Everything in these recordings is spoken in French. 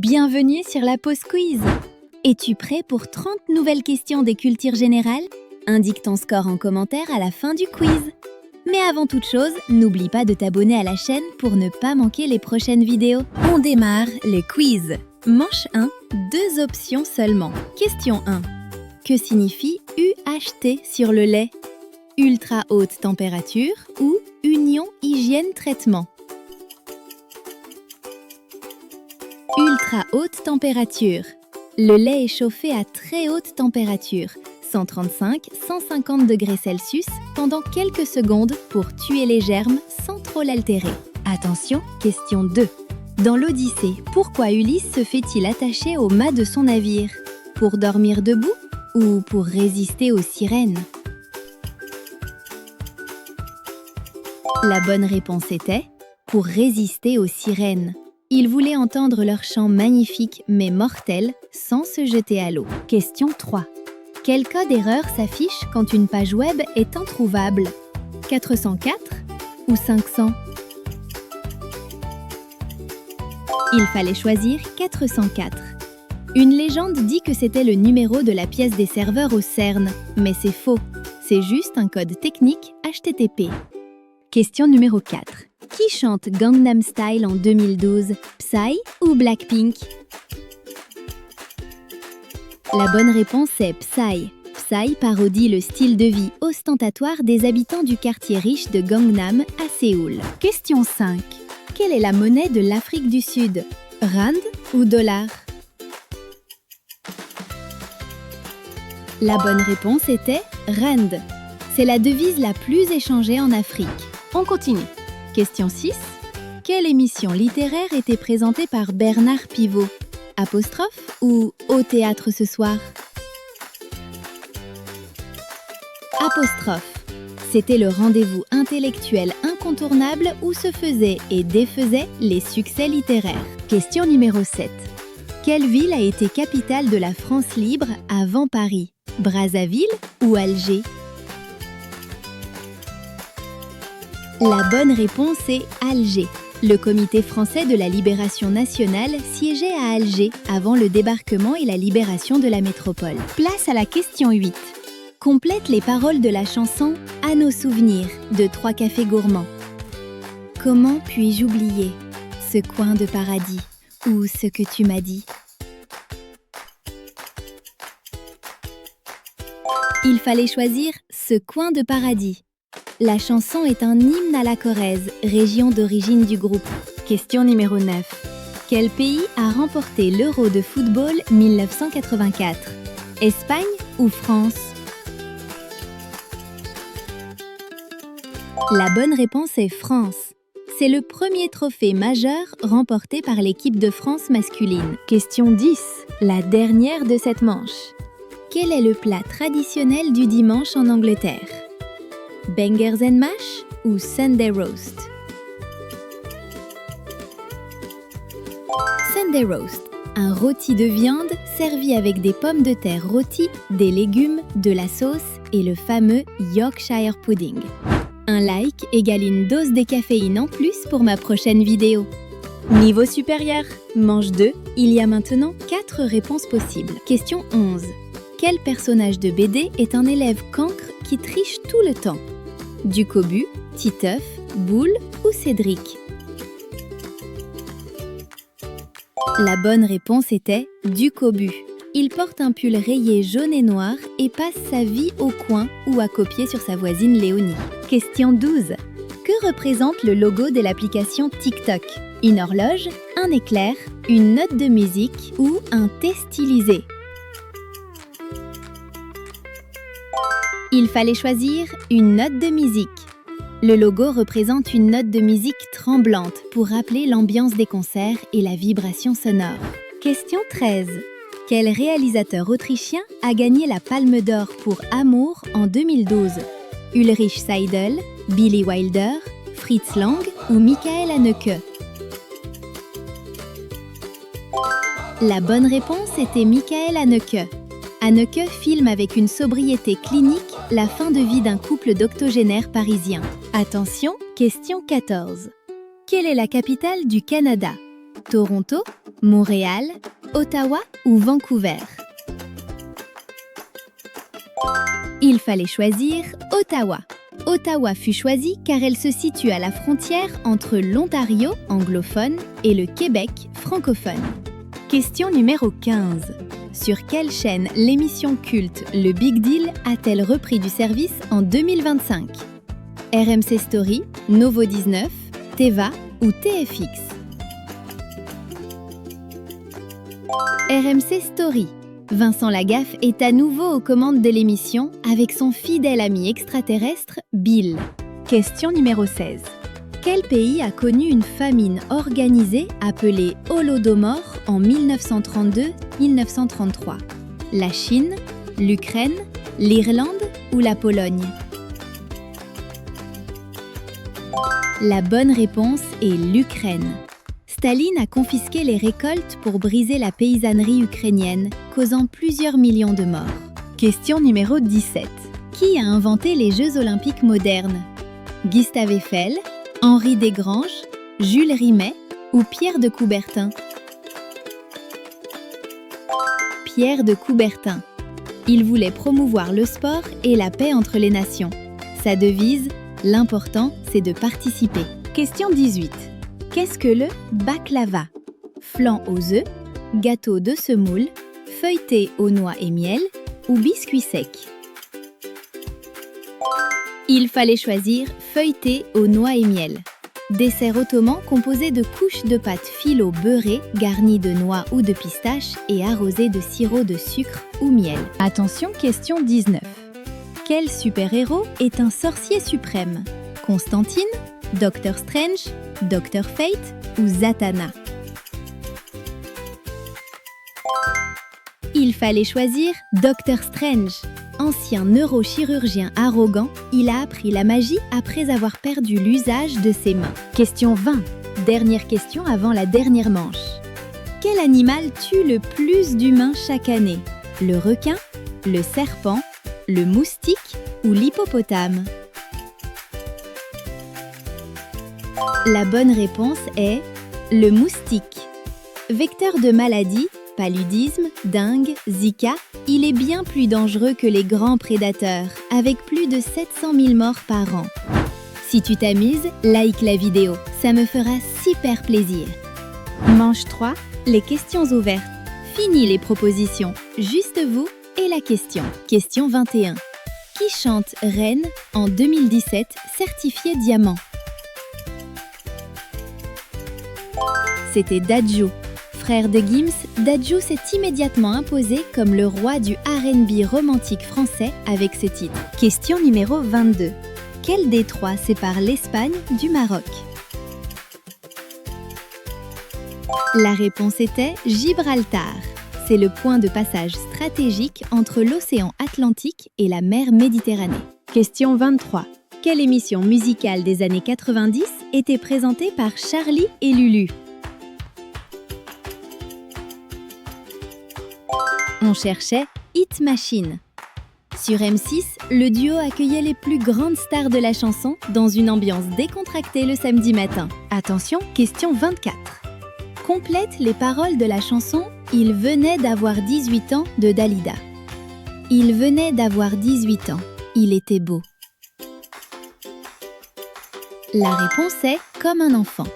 Bienvenue sur la pause quiz. Es-tu prêt pour 30 nouvelles questions des cultures générales? Indique ton score en commentaire à la fin du quiz. Mais avant toute chose, n'oublie pas de t'abonner à la chaîne pour ne pas manquer les prochaines vidéos. On démarre le quiz. Manche 1, 2 options seulement. Question 1. Que signifie UHT sur le lait? Ultra haute température ou Union Hygiène Traitement? Ultra haute température. Le lait est chauffé à très haute température, 135-150 degrés Celsius, pendant quelques secondes pour tuer les germes sans trop l'altérer. Attention, question 2. Dans l'Odyssée, pourquoi Ulysse se fait-il attacher au mât de son navire? Pour dormir debout ou pour résister aux sirènes? La bonne réponse était pour résister aux sirènes. Il voulait entendre leur chant magnifique mais mortel sans se jeter à l'eau. Question 3. Quel code erreur s'affiche quand une page web est introuvable? 404 ou 500? Il fallait choisir 404. Une légende dit que c'était le numéro de la pièce des serveurs au CERN, mais c'est faux. C'est juste un code technique HTTP. Question numéro 4. Qui chante Gangnam Style en 2012? Psy ou Blackpink? La bonne réponse est Psy. Psy parodie le style de vie ostentatoire des habitants du quartier riche de Gangnam à Séoul. Question 5. Quelle est la monnaie de l'Afrique du Sud? Rand ou dollar? La bonne réponse était Rand. C'est la devise la plus échangée en Afrique. On continue. Question 6. Quelle émission littéraire était présentée par Bernard Pivot? Apostrophe ou Au théâtre ce soir? Apostrophe. C'était le rendez-vous intellectuel incontournable où se faisaient et défaisaient les succès littéraires. Question numéro 7. Quelle ville a été capitale de la France libre avant Paris? Brazzaville ou Alger? La bonne réponse est Alger. Le Comité français de la libération nationale siégeait à Alger avant le débarquement et la libération de la métropole. Place à la question 8. Complète les paroles de la chanson « À nos souvenirs » de Trois Cafés Gourmands. Comment puis-je oublier ce coin de paradis ou ce que tu m'as dit? Il fallait choisir ce coin de paradis. La chanson est un hymne à la Corrèze, région d'origine du groupe. Question numéro 9. Quel pays a remporté l'Euro de football 1984? Espagne ou France? La bonne réponse est France. C'est le premier trophée majeur remporté par l'équipe de France masculine. Question 10. La dernière de cette manche. Quel est le plat traditionnel du dimanche en Angleterre? Bangers and mash ou Sunday roast? Sunday roast, un rôti de viande servi avec des pommes de terre rôties, des légumes, de la sauce et le fameux Yorkshire pudding. Un like égale une dose de caféine en plus pour ma prochaine vidéo. Niveau supérieur, manche 2, il y a maintenant 4 réponses possibles. Question 11. Quel personnage de BD est un élève cancre qui triche tout le temps? Ducobu, Titeuf, Boule ou Cédric? La bonne réponse était Ducobu. Il porte un pull rayé jaune et noir et passe sa vie au coin ou à copier sur sa voisine Léonie. Question 12. Que représente le logo de l'application TikTok? Une horloge, un éclair, une note de musique ou un thé stylisé? Il fallait choisir une note de musique. Le logo représente une note de musique tremblante pour rappeler l'ambiance des concerts et la vibration sonore. Question 13. Quel réalisateur autrichien a gagné la Palme d'Or pour Amour en 2012? Ulrich Seidel, Billy Wilder, Fritz Lang ou Michael Haneke? La bonne réponse était Michael Haneke. Haneke filme avec une sobriété clinique la fin de vie d'un couple d'octogénaires parisiens. Attention, question 14. Quelle est la capitale du Canada? Toronto, Montréal, Ottawa ou Vancouver? Il fallait choisir Ottawa. Ottawa fut choisie car elle se situe à la frontière entre l'Ontario, anglophone, et le Québec, francophone. Question numéro 15. Sur quelle chaîne l'émission culte Le Big Deal a-t-elle repris du service en 2025? RMC Story, Novo 19, Teva ou TFX? RMC Story. Vincent Lagaffe est à nouveau aux commandes de l'émission avec son fidèle ami extraterrestre, Bill. Question numéro 16. Quel pays a connu une famine organisée appelée Holodomor en 1932-1933? La Chine, l'Ukraine, l'Irlande ou la Pologne? La bonne réponse est l'Ukraine. Staline a confisqué les récoltes pour briser la paysannerie ukrainienne, causant plusieurs millions de morts. Question numéro 17. Qui a inventé les Jeux olympiques modernes? Gustave Eiffel, Henri Desgranges, Jules Rimet ou Pierre de Coubertin? Pierre de Coubertin. Il voulait promouvoir le sport et la paix entre les nations. Sa devise, l'important, c'est de participer. Question 18. Qu'est-ce que le baklava? Flan aux œufs, gâteau de semoule, feuilleté aux noix et miel ou biscuit sec? Il fallait choisir feuilleté aux noix et miel. Dessert ottoman composé de couches de pâte filo beurrée, garnies de noix ou de pistaches et arrosées de sirop de sucre ou miel. Attention, question 19. Quel super-héros est un sorcier suprême? Constantine, Doctor Strange, Dr Fate ou Zatanna? Il fallait choisir Dr Strange. Ancien neurochirurgien arrogant, il a appris la magie après avoir perdu l'usage de ses mains. Question 20. Dernière question avant la dernière manche. Quel animal tue le plus d'humains chaque année? Le requin, le serpent, le moustique ou l'hippopotame? La bonne réponse est le moustique. Vecteur de maladies, paludisme, dengue, Zika, il est bien plus dangereux que les grands prédateurs, avec plus de 700 000 morts par an. Si tu t'amuses, like la vidéo, ça me fera super plaisir. Manche 3, les questions ouvertes. Fini les propositions, juste vous et la question. Question 21. Qui chante Reine en 2017, certifié diamant? C'était Dadju. Frère de Gims, Dadju s'est immédiatement imposé comme le roi du R&B romantique français avec ce titre. Question numéro 22. Quel détroit sépare l'Espagne du Maroc? La réponse était Gibraltar. C'est le point de passage stratégique entre l'océan Atlantique et la mer Méditerranée. Question 23. Quelle émission musicale des années 90 était présentée par Charlie et Lulu? On cherchait Hit Machine. Sur M6, le duo accueillait les plus grandes stars de la chanson dans une ambiance décontractée le samedi matin. Attention, question 24. Complète les paroles de la chanson « Il venait d'avoir 18 ans » de Dalida. Il venait d'avoir 18 ans. Il était beau. La réponse est « Comme un enfant ».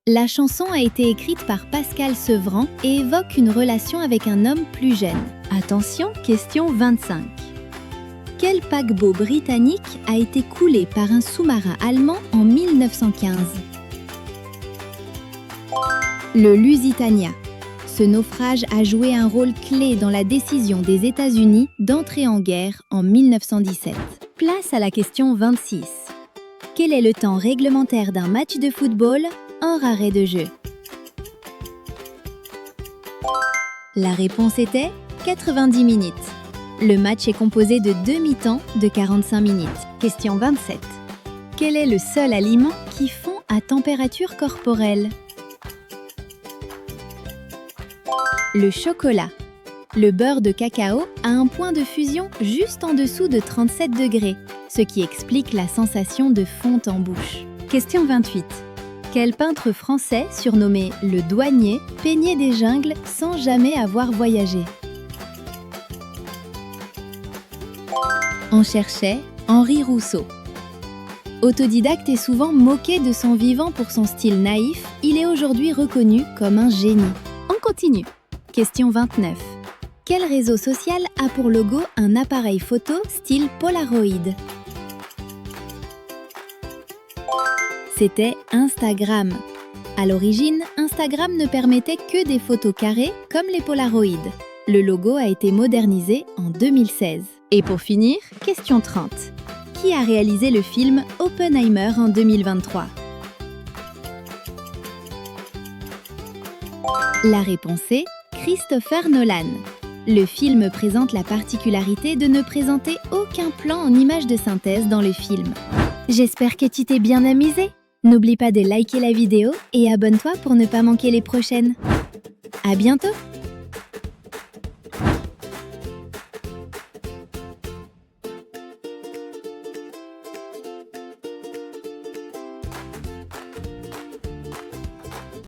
La chanson a été écrite par Pascal Sevran et évoque une relation avec un homme plus jeune. Attention, question 25. Quel paquebot britannique a été coulé par un sous-marin allemand en 1915? Le Lusitania. Ce naufrage a joué un rôle clé dans la décision des États-Unis d'entrer en guerre en 1917. Place à la question 26. Quel est le temps réglementaire d'un match de football hors arrêt de jeu? La réponse était 90 minutes. Le match est composé de 2 mi-temps de 45 minutes. Question 27. Quel est le seul aliment qui fond à température corporelle? Le chocolat. Le beurre de cacao a un point de fusion juste en dessous de 37 degrés, ce qui explique la sensation de fonte en bouche. Question 28. Quel peintre français, surnommé le douanier, peignait des jungles sans jamais avoir voyagé? On cherchait Henri Rousseau. Autodidacte et souvent moqué de son vivant pour son style naïf, il est aujourd'hui reconnu comme un génie. On continue. Question 29. Quel réseau social a pour logo un appareil photo style Polaroid? C'était Instagram. À l'origine, Instagram ne permettait que des photos carrées comme les Polaroid. Le logo a été modernisé en 2016. Et pour finir, question 30. Qui a réalisé le film Oppenheimer en 2023? La réponse est Christopher Nolan. Le film présente la particularité de ne présenter aucun plan en image de synthèse dans le film. J'espère que tu t'es bien amusé. N'oublie pas de liker la vidéo et abonne-toi pour ne pas manquer les prochaines. À bientôt!